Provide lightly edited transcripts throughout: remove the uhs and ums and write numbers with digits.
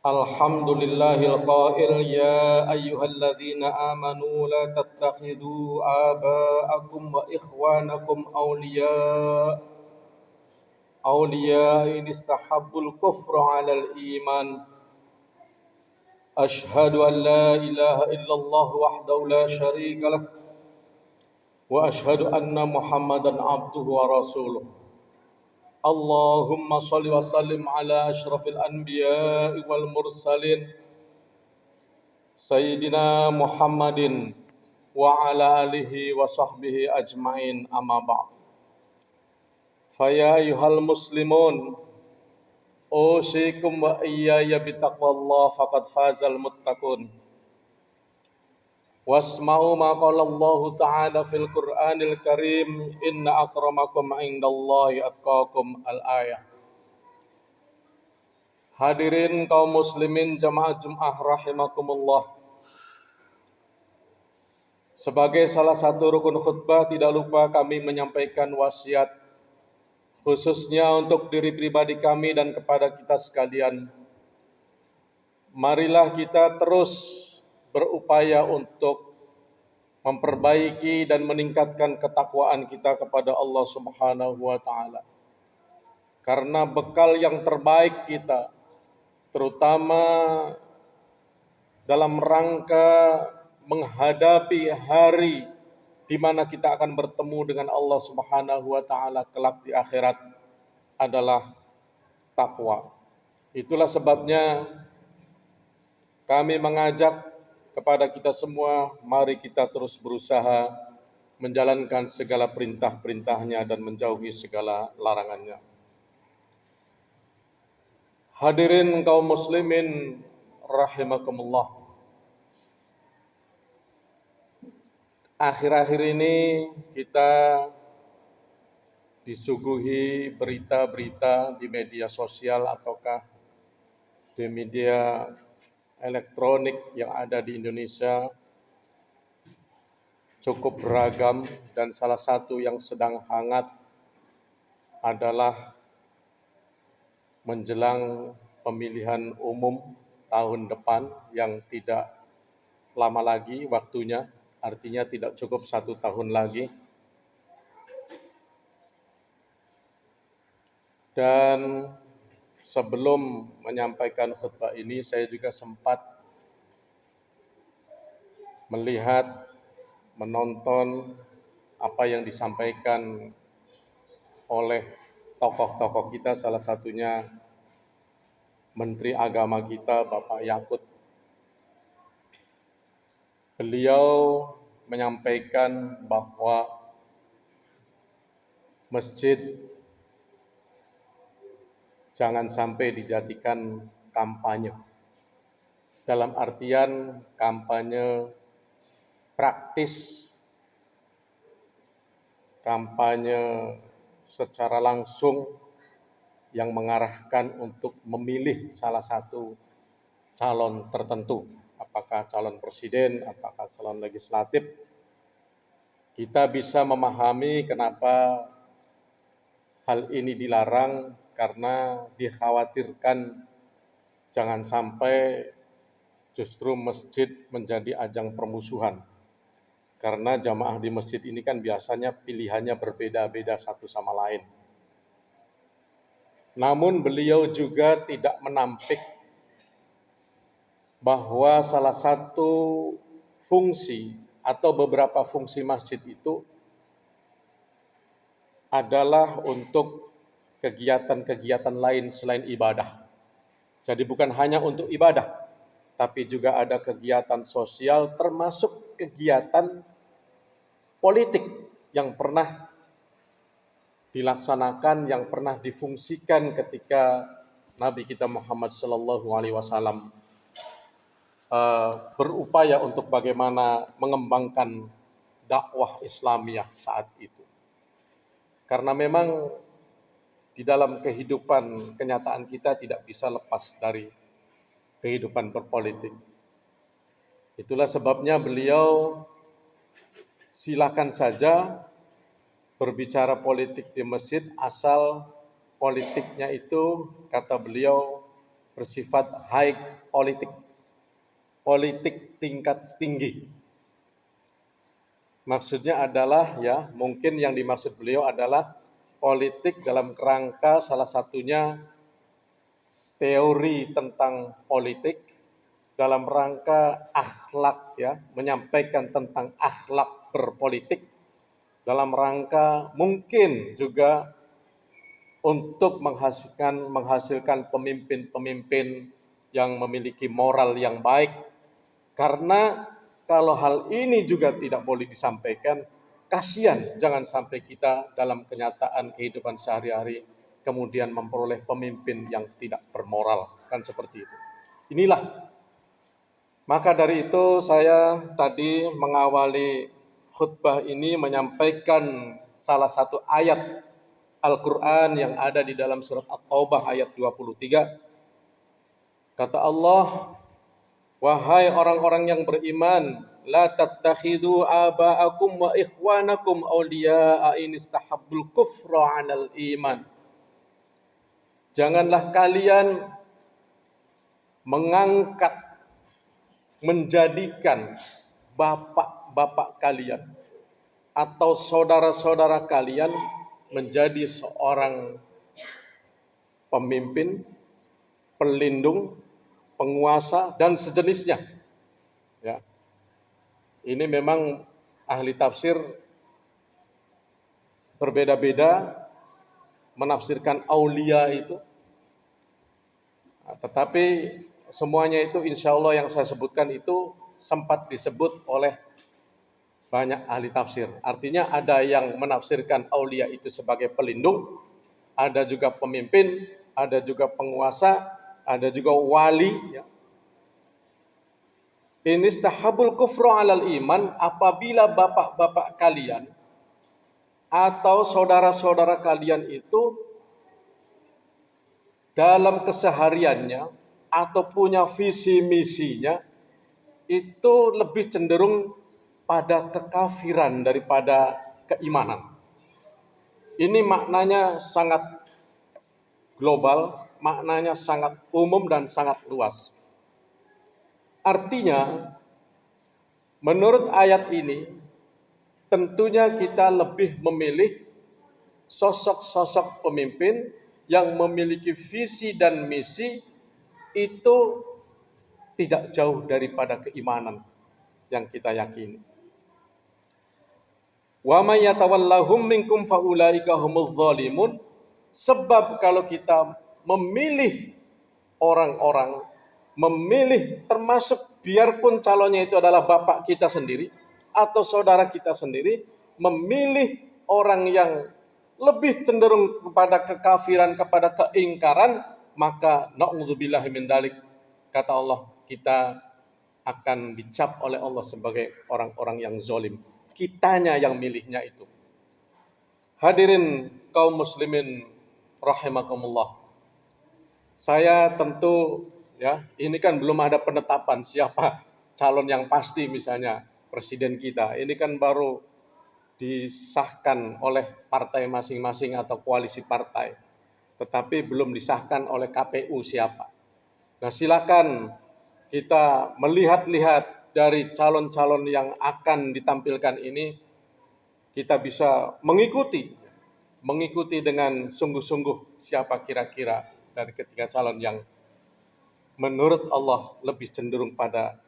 الحمد لله القائل يا أيها الذين آمنوا لا تتخذوا آباءكم وإخوانكم أولياء إن استحبوا الكفر على الإيمان أشهد أن لا إله إلا الله وحده لا شريك له وأشهد أن محمدا عبده ورسوله اللهم صل وسلم على أشرف الأنبياء والمرسلين سيدنا محمد وعلى آله وصحبه أجمعين أما بعد فيا أيها المسلمون أوصيكم وإياي بتقوى الله فقد فاز المتقون واسمعوا ما قال الله تعالى في القرآن الكريم إن أكرمكم عند الله أتقاكم الآية. Hadirin kaum muslimin jamaah Jum'ah rahimakumullah. Sebagai salah satu rukun khutbah tidak lupa kami menyampaikan wasiat khususnya untuk diri pribadi kami dan kepada kita sekalian. Marilah kita terus berupaya untuk memperbaiki dan meningkatkan ketakwaan kita kepada Allah Subhanahu wa taala. Karena bekal yang terbaik kita terutama dalam rangka menghadapi hari di mana kita akan bertemu dengan Allah Subhanahu wa taala kelak di akhirat adalah takwa. Itulah sebabnya kami mengajak kepada kita semua, mari kita terus berusaha menjalankan segala perintah-perintahnya dan menjauhi segala larangannya. Hadirin kaum muslimin rahimakumullah. Akhir-akhir ini kita disuguhi berita-berita di media sosial ataukah di media elektronik yang ada di Indonesia cukup beragam, dan salah satu yang sedang hangat adalah menjelang pemilihan umum tahun depan yang tidak lama lagi waktunya, artinya tidak cukup 1 tahun lagi. Dan sebelum menyampaikan khutbah ini, saya juga sempat melihat, menonton apa yang disampaikan oleh tokoh-tokoh kita, salah satunya Menteri Agama kita, Bapak Yakut. Beliau menyampaikan bahwa masjid jangan sampai dijadikan kampanye. Dalam artian kampanye praktis, kampanye secara langsung yang mengarahkan untuk memilih salah satu calon tertentu, apakah calon presiden, apakah calon legislatif. Kita bisa memahami kenapa hal ini dilarang, karena dikhawatirkan jangan sampai justru masjid menjadi ajang permusuhan. Karena jamaah di masjid ini kan biasanya pilihannya berbeda-beda satu sama lain. Namun beliau juga tidak menampik bahwa salah satu fungsi atau beberapa fungsi masjid itu adalah untuk kegiatan-kegiatan lain selain ibadah. Jadi bukan hanya untuk ibadah, tapi juga ada kegiatan sosial termasuk kegiatan politik yang pernah dilaksanakan, yang pernah difungsikan ketika Nabi kita Muhammad SAW berupaya untuk bagaimana mengembangkan dakwah Islamiyah saat itu. Karena memang di dalam kehidupan kenyataan kita tidak bisa lepas dari kehidupan berpolitik. Itulah sebabnya beliau silakan saja berbicara politik di masjid, asal politiknya itu, kata beliau, bersifat high politik, politik tingkat tinggi. Maksudnya adalah ya, mungkin yang dimaksud beliau adalah politik dalam kerangka salah satunya teori tentang politik dalam rangka akhlak ya, menyampaikan tentang akhlak berpolitik dalam rangka mungkin juga untuk menghasilkan pemimpin-pemimpin yang memiliki moral yang baik. Karena kalau hal ini juga tidak boleh disampaikan, kasihan jangan sampai kita dalam kenyataan kehidupan sehari-hari kemudian memperoleh pemimpin yang tidak bermoral, kan seperti itu. Inilah, maka dari itu saya tadi mengawali khutbah ini menyampaikan salah satu ayat Al-Quran yang ada di dalam surat At-Taubah ayat 23. Kata Allah, wahai orang-orang yang beriman, la tattakhidu aba'akum wa ikhwanakum awliya'a in istahabbul kufra 'alal iman. Janganlah kalian menjadikan bapak-bapak kalian atau saudara-saudara kalian menjadi seorang pemimpin, pelindung, penguasa, dan sejenisnya. Ya. Ini memang ahli tafsir berbeda-beda menafsirkan aulia itu. Nah, tetapi semuanya itu insya Allah yang saya sebutkan itu sempat disebut oleh banyak ahli tafsir. Artinya ada yang menafsirkan aulia itu sebagai pelindung, ada juga pemimpin, ada juga penguasa, ada juga wali. Ya. Inistahabul kufru 'alal iman, apabila bapak-bapak kalian atau saudara-saudara kalian itu dalam kesehariannya atau punya visi misinya itu lebih cenderung pada kekafiran daripada keimanan. Ini maknanya sangat global, maknanya sangat umum dan sangat luas. Artinya, menurut ayat ini, tentunya kita lebih memilih sosok-sosok pemimpin yang memiliki visi dan misi itu tidak jauh daripada keimanan yang kita yakini. Wa may yatawallahum minkum faulaika humuz zalimun. Sebab kalau kita memilih orang-orang, memilih termasuk biarpun calonnya itu adalah bapak kita sendiri atau saudara kita sendiri, memilih orang yang lebih cenderung kepada kekafiran, kepada keingkaran, maka na'udzubillahi min dzalik, kata Allah, kita akan dicap oleh Allah sebagai orang-orang yang zalim. Kitanya yang milihnya itu. Hadirin kaum muslimin rahimakumullah. Saya tentu ya, ini kan belum ada penetapan siapa calon yang pasti, misalnya presiden kita. Ini kan baru disahkan oleh partai masing-masing atau koalisi partai. Tetapi belum disahkan oleh KPU siapa. Nah, silakan kita melihat-lihat dari calon-calon yang akan ditampilkan ini, kita bisa mengikuti dengan sungguh-sungguh siapa kira-kira dari ketiga calon yang menurut Allah lebih cenderung pada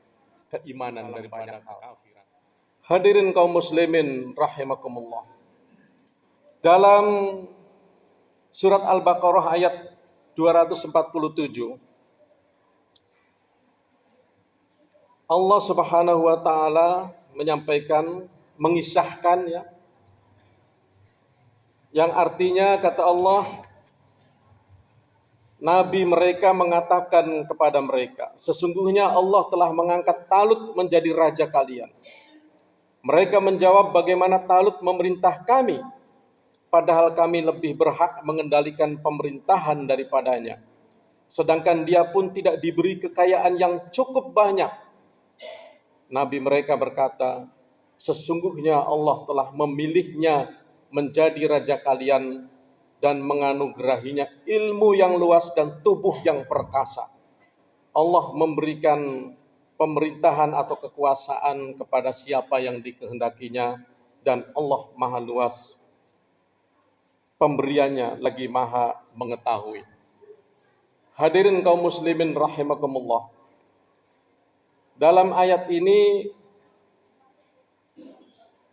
keimanan daripada kekafiran. Hadirin kaum muslimin rahimakumullah. Dalam surat Al-Baqarah ayat 247, Allah Subhanahu wa taala menyampaikan, mengisahkan ya, yang artinya kata Allah, Nabi mereka mengatakan kepada mereka, sesungguhnya Allah telah mengangkat Talut menjadi raja kalian. Mereka menjawab, bagaimana Talut memerintah kami, padahal kami lebih berhak mengendalikan pemerintahan daripadanya. Sedangkan dia pun tidak diberi kekayaan yang cukup banyak. Nabi mereka berkata, sesungguhnya Allah telah memilihnya menjadi raja kalian dan menganugerahinya ilmu yang luas dan tubuh yang perkasa. Allah memberikan pemerintahan atau kekuasaan kepada siapa yang dikehendakinya, dan Allah maha luas pemberiannya lagi maha mengetahui. Hadirin kaum muslimin rahimakumullah. Dalam ayat ini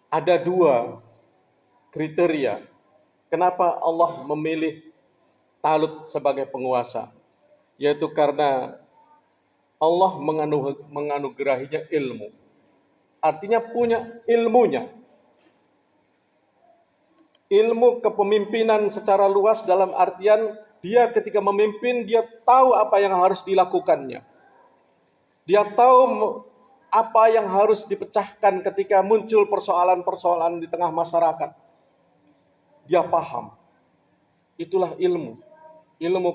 ada dua kriteria kenapa Allah memilih Talut sebagai penguasa, yaitu karena Allah menganugerahinya ilmu. Artinya punya ilmunya. Ilmu kepemimpinan secara luas dalam artian dia ketika memimpin, dia tahu apa yang harus dilakukannya. Dia tahu apa yang harus dipecahkan ketika muncul persoalan-persoalan di tengah masyarakat. Dia paham. Itulah ilmu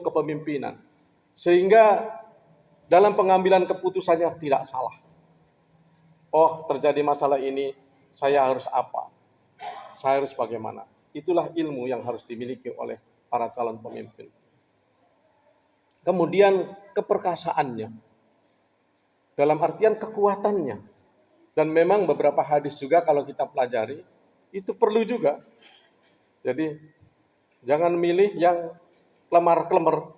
kepemimpinan. Sehingga dalam pengambilan keputusannya tidak salah. Oh, terjadi masalah ini, saya harus apa? Saya harus bagaimana? Itulah ilmu yang harus dimiliki oleh para calon pemimpin. Kemudian keperkasaannya, dalam artian kekuatannya. Dan memang beberapa hadis juga kalau kita pelajari, itu perlu juga. Jadi jangan milih yang klemar-klemer,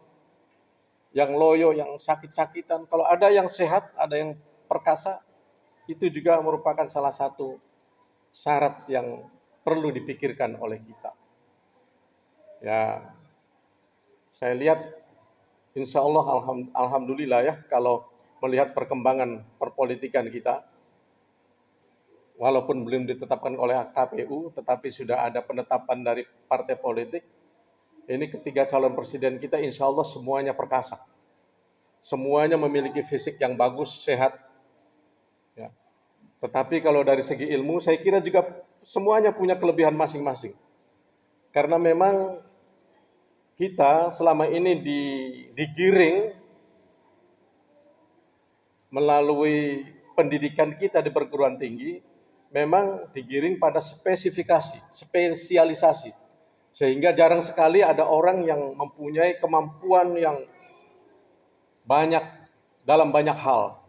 yang loyo, yang sakit-sakitan. Kalau ada yang sehat, ada yang perkasa, itu juga merupakan salah satu syarat yang perlu dipikirkan oleh kita. Ya, saya lihat insya Allah alhamdulillah ya, kalau melihat perkembangan perpolitikan kita, walaupun belum ditetapkan oleh KPU, tetapi sudah ada penetapan dari partai politik. Ini ketiga calon presiden kita insya Allah semuanya perkasa. Semuanya memiliki fisik yang bagus, sehat. Ya. Tetapi kalau dari segi ilmu, saya kira juga semuanya punya kelebihan masing-masing. Karena memang kita selama ini digiring melalui pendidikan kita di perguruan tinggi, memang digiring pada spesialisasi. Sehingga jarang sekali ada orang yang mempunyai kemampuan yang banyak dalam banyak hal.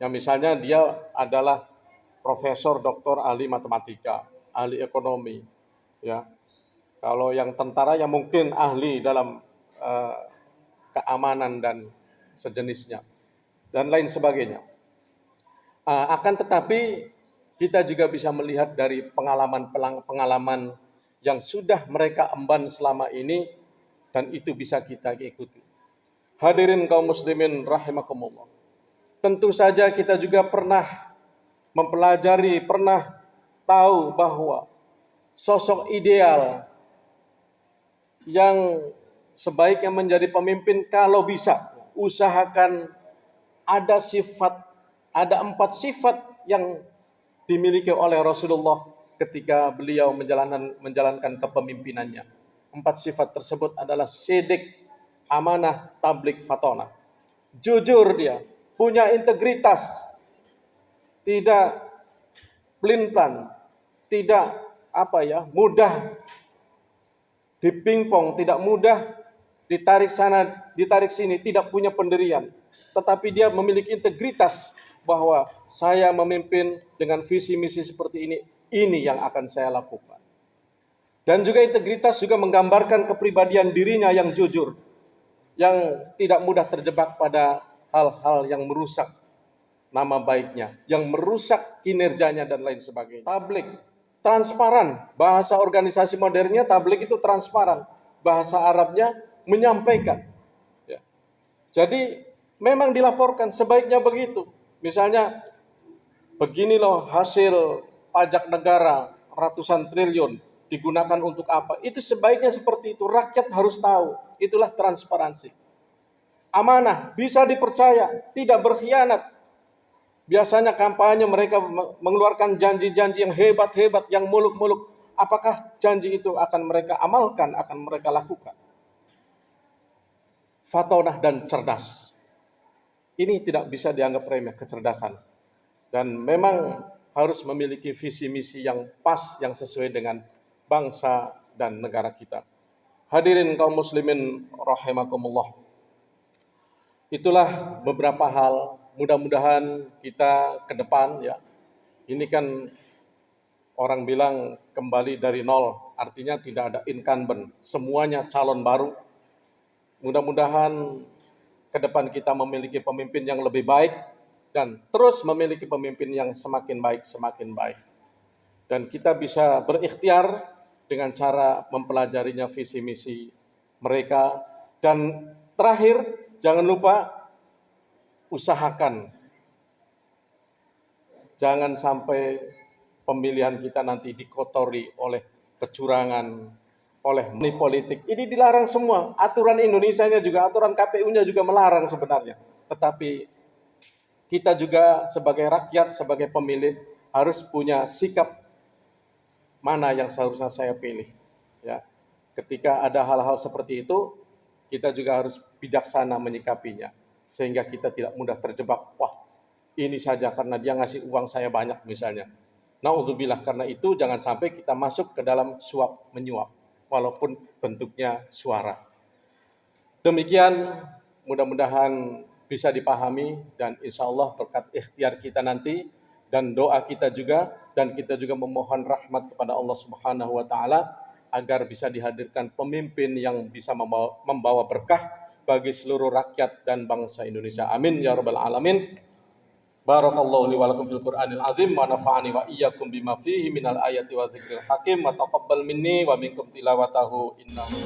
Yang misalnya dia adalah profesor, doktor, ahli matematika, ahli ekonomi. Ya. Kalau yang tentara yang mungkin ahli dalam keamanan dan sejenisnya. Dan lain sebagainya. Akan tetapi kita juga bisa melihat dari pengalaman yang sudah mereka emban selama ini, dan itu bisa kita ikuti. Hadirin kaum muslimin rahimakumullah. Tentu saja kita juga pernah mempelajari, pernah tahu bahwa sosok ideal yang sebaiknya menjadi pemimpin, kalau bisa usahakan ada 4 sifat yang dimiliki oleh Rasulullah ketika beliau menjalankan kepemimpinannya. 4 sifat tersebut adalah sidik, amanah, tablik, fatonah. Jujur dia, punya integritas, tidak pelin-pelan, tidak mudah dipingpong, tidak mudah ditarik sana, ditarik sini, tidak punya pendirian. Tetapi dia memiliki integritas bahwa saya memimpin dengan visi misi seperti ini yang akan saya lakukan. Dan juga integritas juga menggambarkan kepribadian dirinya yang jujur, yang tidak mudah terjebak pada hal-hal yang merusak nama baiknya, yang merusak kinerjanya dan lain sebagainya. Tablik, transparan. Bahasa organisasi modernnya tablik itu transparan. Bahasa Arabnya menyampaikan. Ya. Jadi memang dilaporkan sebaiknya begitu. Misalnya begini loh hasil pajak negara ratusan triliun digunakan untuk apa? Itu sebaiknya seperti itu. Rakyat harus tahu. Itulah transparansi. Amanah, bisa dipercaya, tidak berkhianat. Biasanya kampanye mereka mengeluarkan janji-janji yang hebat-hebat, yang muluk-muluk. Apakah janji itu akan mereka amalkan, akan mereka lakukan? Fatonah dan cerdas. Ini tidak bisa dianggap remeh, kecerdasan. Dan memang harus memiliki visi misi yang pas, yang sesuai dengan bangsa dan negara kita. Hadirin kaum muslimin rahimakumullah. Itulah beberapa hal. Mudah-mudahan kita ke depan ya. Ini kan orang bilang kembali dari nol, artinya tidak ada incumbent, semuanya calon baru. Mudah-mudahan ke depan kita memiliki pemimpin yang lebih baik dan terus memiliki pemimpin yang semakin baik, semakin baik. Dan kita bisa berikhtiar dengan cara mempelajarinya visi misi mereka. Dan terakhir, jangan lupa usahakan jangan sampai pemilihan kita nanti dikotori oleh kecurangan, oleh money politik. Ini dilarang semua. Aturan Indonesianya juga, aturan KPU-nya juga melarang sebenarnya. Tetapi kita juga sebagai rakyat, sebagai pemilih harus punya sikap mana yang seharusnya saya pilih. Ya, ketika ada hal-hal seperti itu, kita juga harus bijaksana menyikapinya. Sehingga kita tidak mudah terjebak. Wah, ini saja karena dia ngasih uang saya banyak misalnya. Na'udzubillah, karena itu jangan sampai kita masuk ke dalam suap menyuap, walaupun bentuknya suara. Demikian, mudah-mudahan bisa dipahami dan insya Allah berkat ikhtiar kita nanti dan doa kita juga, dan kita juga memohon rahmat kepada Allah Subhanahu wa Ta'ala agar bisa dihadirkan pemimpin yang bisa membawa berkah bagi seluruh rakyat dan bangsa Indonesia. Amin ya rabbal alamin. Barakallahu li wa lakum fil Qur'anil azim wa nafa'ani wa iyyakum bima fihi minal ayati wa dzikril hakim wa taqabbal minni wa minkum tilawatahu innahu